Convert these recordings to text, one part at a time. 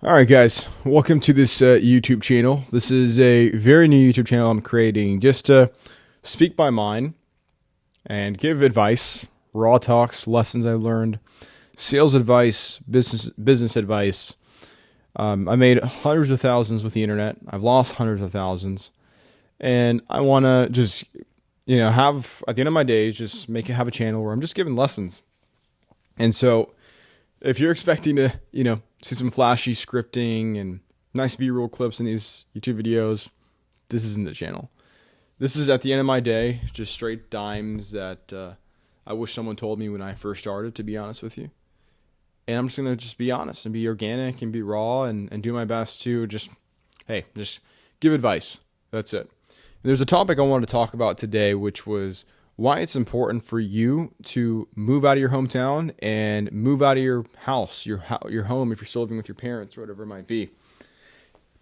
All right, guys, welcome to this YouTube channel. This is a very new YouTube channel I'm creating just to speak my mind and give advice, raw talks, lessons I learned, sales advice, business advice. I made hundreds of thousands with the internet. I've lost hundreds of thousands, and I want to just have at the end of my days just have a channel where I'm just giving lessons. And so if you're expecting to, see some flashy scripting and nice B-roll clips in these YouTube videos, this isn't the channel. This is at the end of my day, just straight dimes that I wish someone told me when I first started, to be honest with you. And I'm just going to just be honest and be organic and be raw and do my best to just give advice. That's it. There's a topic I wanted to talk about today, which was why it's important for you to move out of your hometown and move out of your house, your home, if you're still living with your parents or whatever it might be.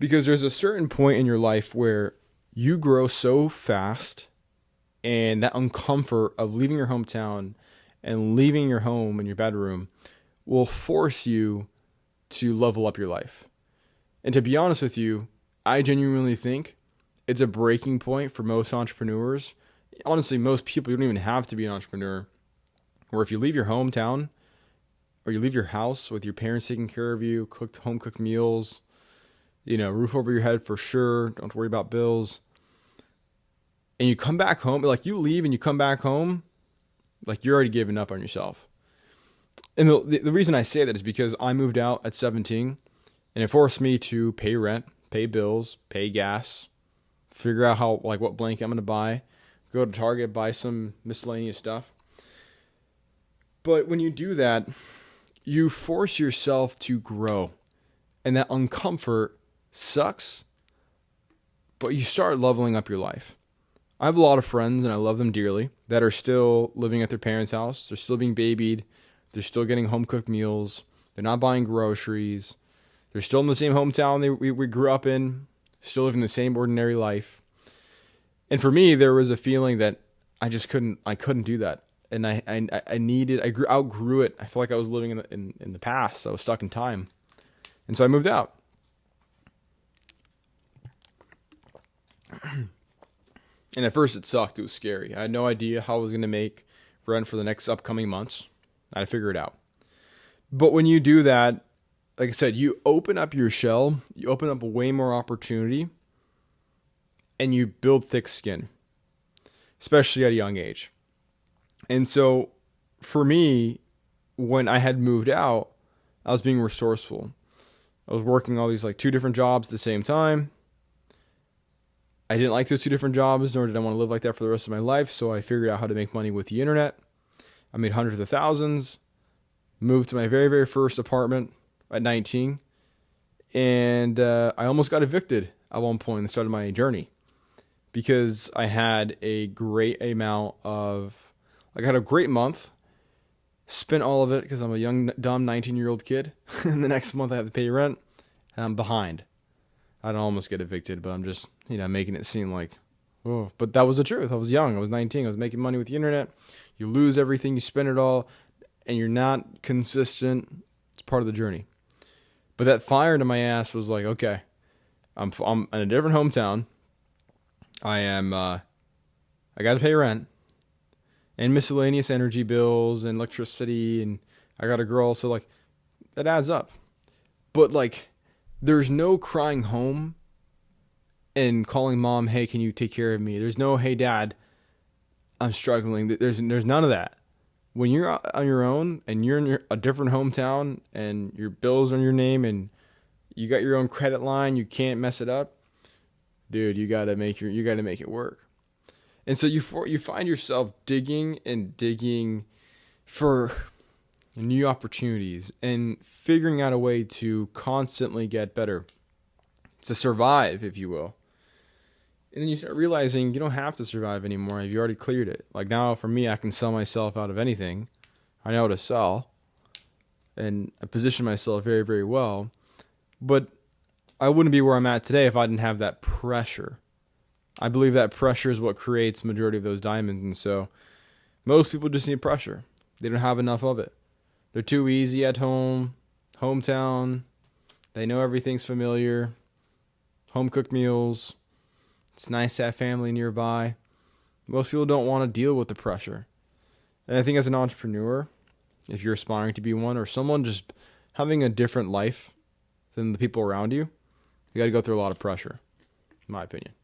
Because there's a certain point in your life where you grow so fast, and that uncomfort of leaving your hometown and leaving your home and your bedroom will force you to level up your life. And to be honest with you, I genuinely think it's a breaking point for most entrepreneurs. Honestly, most people, you don't even have to be an entrepreneur. Or if you leave your hometown or you leave your house with your parents taking care of you, home cooked meals, roof over your head for sure, don't worry about bills. And you come back home, like you leave and you come back home, like you're already giving up on yourself. And the reason I say that is because I moved out at 17 and it forced me to pay rent, pay bills, pay gas, figure out what blanket I'm going to buy, go to Target, buy some miscellaneous stuff. But when you do that, you force yourself to grow. And that uncomfort sucks, but you start leveling up your life. I have a lot of friends, and I love them dearly, that are still living at their parents' house. They're still being babied. They're still getting home-cooked meals. They're not buying groceries. They're still in the same hometown we grew up in, still living the same ordinary life. And for me, there was a feeling that I couldn't do that. And I outgrew it. I felt like I was living in the past. I was stuck in time. And so I moved out. And at first it sucked. It was scary. I had no idea how I was going to make rent for the next upcoming months. I had to figure it out. But when you do that, like I said, you open up your shell. You open up way more opportunity. And you build thick skin, especially at a young age. And so for me, when I had moved out, I was being resourceful. I was working all these two different jobs at the same time. I didn't like those two different jobs, nor did I want to live like that for the rest of my life. So I figured out how to make money with the internet. I made hundreds of thousands, moved to my very, very first apartment at 19. And I almost got evicted at one point in the start of my journey. Because I had a great amount of, I had a great month, spent all of it because I'm a young, dumb 19-year-old kid. And the next month I have to pay rent, and I'm behind. I'd almost get evicted, but I'm just, making it seem like, oh. But that was the truth. I was young. I was 19. I was making money with the internet. You lose everything. You spend it all, and you're not consistent. It's part of the journey. But that fire into my ass was like, okay, I'm in a different hometown. I got to pay rent and miscellaneous energy bills and electricity, and I got a girl, so that adds up. But there's no crying home and calling mom, hey, can you take care of me? There's no, hey dad, I'm struggling. There's none of that. When you're on your own and you're in a different hometown and your bills are in your name and you got your own credit line, you can't mess it up. Dude, you gotta make it work. And so you find yourself digging and digging for new opportunities and figuring out a way to constantly get better, to survive, if you will. And then you start realizing you don't have to survive anymore. You already cleared it. Like now, for me, I can sell myself out of anything. I know how to sell, and I position myself very, very well. But I wouldn't be where I'm at today if I didn't have that pressure. I believe that pressure is what creates the majority of those diamonds. And so most people just need pressure. They don't have enough of it. They're too easy at home, hometown. They know everything's familiar. Home cooked meals. It's nice to have family nearby. Most people don't want to deal with the pressure. And I think as an entrepreneur, if you're aspiring to be one or someone just having a different life than the people around you, you got to go through a lot of pressure, in my opinion.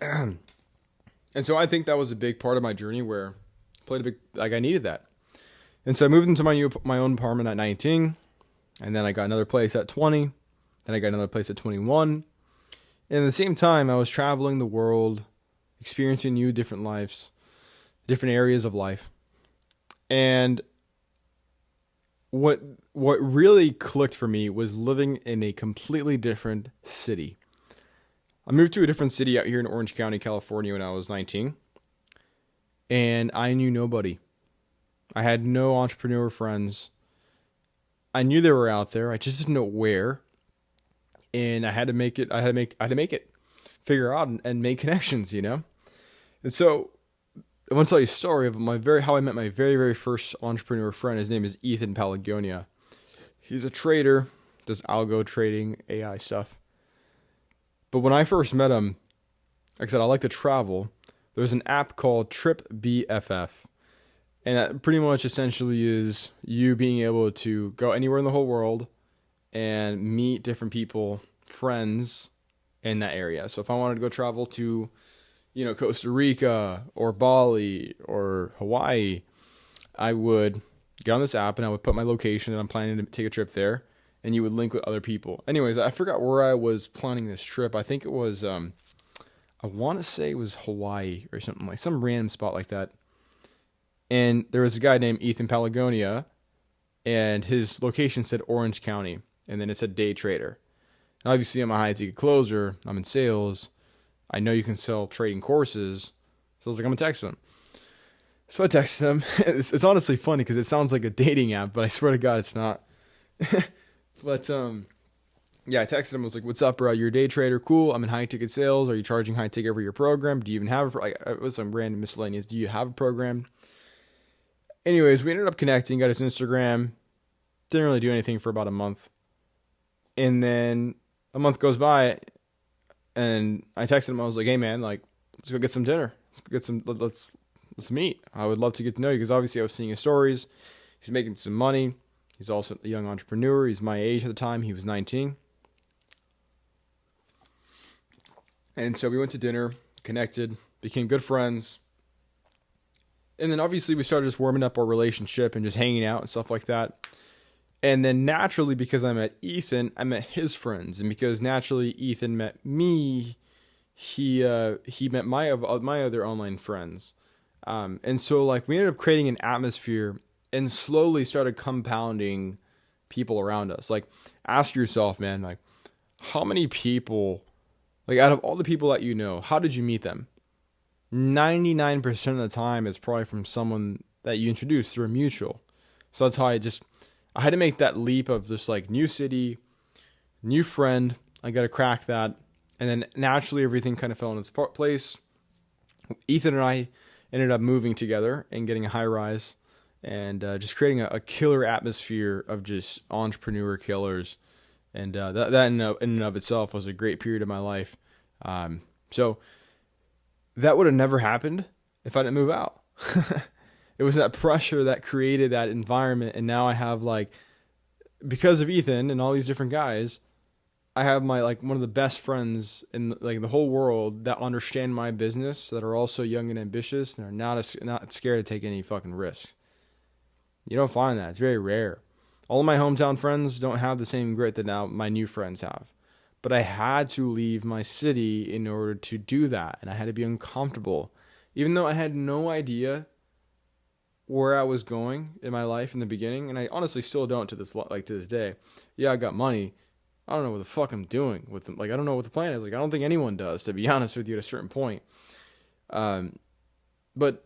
And so I think that was a big part of my journey where I needed that. And so I moved into my own apartment at 19, and then I got another place at 20, then I got another place at 21. And at the same time, I was traveling the world, experiencing new different lives, different areas of life. And what really clicked for me was living in a completely different city. I moved to a different city out here in Orange County, California when I was 19. And I knew nobody. I had no entrepreneur friends. I knew they were out there. I just didn't know where. And I had to make it. I had to make it. Figure out and make connections, you know? And so I want to tell you a story of how I met my very, very first entrepreneur friend. His name is Ethan Palagonia. He's a trader, does algo trading, AI stuff. But when I first met him, like I said, I like to travel. There's an app called Trip BFF. And that pretty much essentially is you being able to go anywhere in the whole world and meet different people, friends in that area. So if I wanted to go travel to, Costa Rica or Bali or Hawaii, I would get on this app and I would put my location and I'm planning to take a trip there, and you would link with other people. Anyways, I forgot where I was planning this trip. I think it was, I want to say it was Hawaii or something, like some random spot like that. And there was a guy named Ethan Palagonia, and his location said Orange County, and then it said day trader. And obviously, I'm a high ticket closer. I'm in sales. I know you can sell trading courses. So I was like, I'm going to text him. So I texted him. It's honestly funny because it sounds like a dating app, but I swear to God, it's not. But yeah, I texted him. I was like, "What's up, bro? You're a day trader. Cool. I'm in high ticket sales. Are you charging high ticket for your program? Do you even have it was some random miscellaneous. Do you have a program?" Anyways, we ended up connecting. Got his Instagram. Didn't really do anything for about a month, and then a month goes by, and I texted him. I was like, "Hey, man, like, let's go get some dinner. Let's meet. I would love to get to know you because obviously I was seeing his stories. He's making some money. He's also a young entrepreneur. He's my age at the time. He was 19. And so we went to dinner, connected, became good friends. And then obviously we started just warming up our relationship and just hanging out and stuff like that. And then naturally, because I met Ethan, I met his friends. And because naturally Ethan met me, he met my other online friends. And so like we ended up creating an atmosphere and slowly started compounding people around us. Like, ask yourself, man, like, how many people, like, out of all the people that you know, how did you meet them? 99% of the time, it's probably from someone that you introduced through a mutual. So that's how I had to make that leap of just, like, new city, new friend. I got to crack that. And then naturally, everything kind of fell in its place. Ethan and I ended up moving together and getting a high rise. And just creating a killer atmosphere of just entrepreneur killers. And that in and of itself was a great period of my life. So that would have never happened if I didn't move out. It was that pressure that created that environment. And now I have, like, because of Ethan and all these different guys, I have my, like, one of the best friends in, like, the whole world that understand my business, that are also young and ambitious and are not scared to take any fucking risks. You don't find that. It's very rare. All of my hometown friends don't have the same grit that now my new friends have. But I had to leave my city in order to do that. And I had to be uncomfortable. Even though I had no idea where I was going in my life in the beginning. And I honestly still don't to this day. Yeah, I got money. I don't know what the fuck I'm doing with them. Like, I don't know what the plan is. Like, I don't think anyone does, to be honest with you, at a certain point. But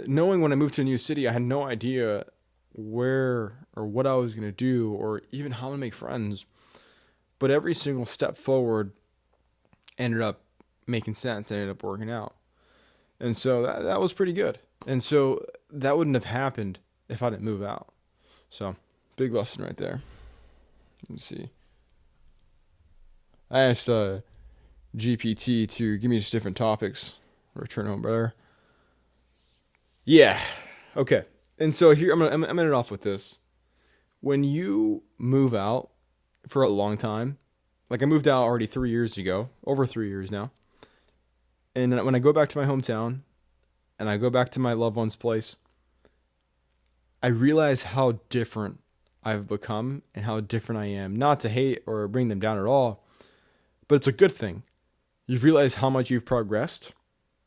knowing when I moved to a new city, I had no idea where or what I was going to do or even how to make friends. But every single step forward ended up making sense. It ended up working out. And so that was pretty good. And so that wouldn't have happened if I didn't move out. So big lesson right there. Let's see. I asked GPT to give me just different topics. Return home better. Yeah. Okay. And so here I'm gonna end it off with this. When you move out for a long time, like I moved out already 3 years ago, over 3 years now. And when I go back to my hometown and I go back to my loved one's place, I realize how different I've become and how different I am. Not to hate or bring them down at all, but it's a good thing. You've realized how much you've progressed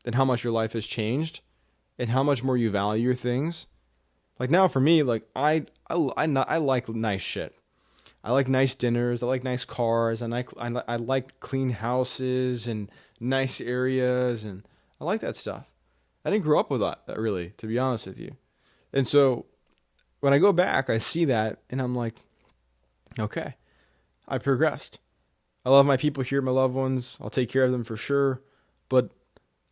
and how much your life has changed and how much more you value your things. Like now for me, like I like nice shit. I like nice dinners. I like nice cars. I like clean houses and nice areas, and I like that stuff. I didn't grow up with that really, to be honest with you. And so when I go back, I see that, and I'm like, okay, I progressed. I love my people here, my loved ones. I'll take care of them for sure. But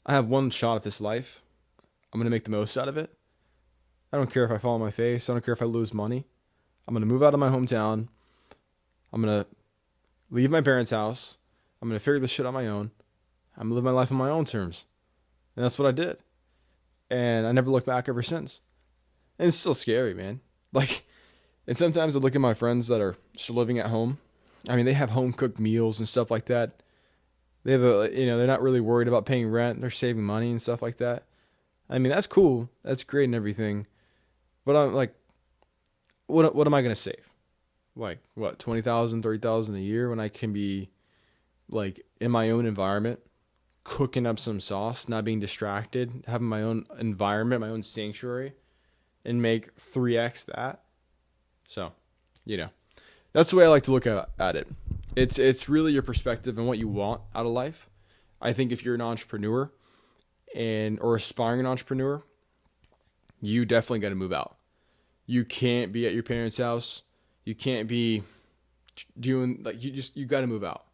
I have one shot at this life. I'm going to make the most out of it. I don't care if I fall on my face. I don't care if I lose money. I'm going to move out of my hometown. I'm going to leave my parents' house. I'm going to figure this shit out on my own. I'm going to live my life on my own terms. And that's what I did. And I never looked back ever since. And it's still scary, man. Like, and sometimes I look at my friends that are still living at home. I mean, they have home cooked meals and stuff like that. They have they're not really worried about paying rent. They're saving money and stuff like that. I mean, that's cool. That's great and everything. But I'm like, what am I going to save? Like, what, 20,000, 30,000 a year when I can be, like, in my own environment, cooking up some sauce, not being distracted, having my own environment, my own sanctuary, and make 3x that? So, that's the way I like to look at it. It's really your perspective and what you want out of life. I think if you're an entrepreneur or aspiring entrepreneur, you definitely got to move out. You can't be at your parents' house. You can't be doing you got to move out.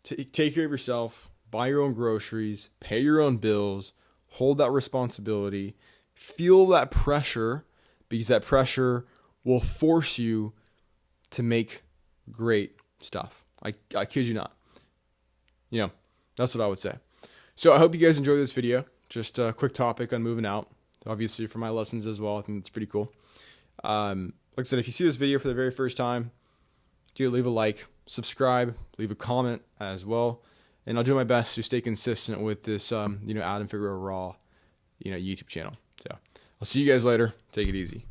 Take care of yourself, buy your own groceries, pay your own bills, hold that responsibility, feel that pressure, because that pressure will force you to make great stuff. I kid you not. That's what I would say. So I hope you guys enjoyed this video. Just a quick topic on moving out. Obviously for my lessons as well. I think it's pretty cool. Like I said, if you see this video for the very first time, do leave a like, subscribe, leave a comment as well. And I'll do my best to stay consistent with this, Adam Figueroa Raw, YouTube channel. So I'll see you guys later. Take it easy.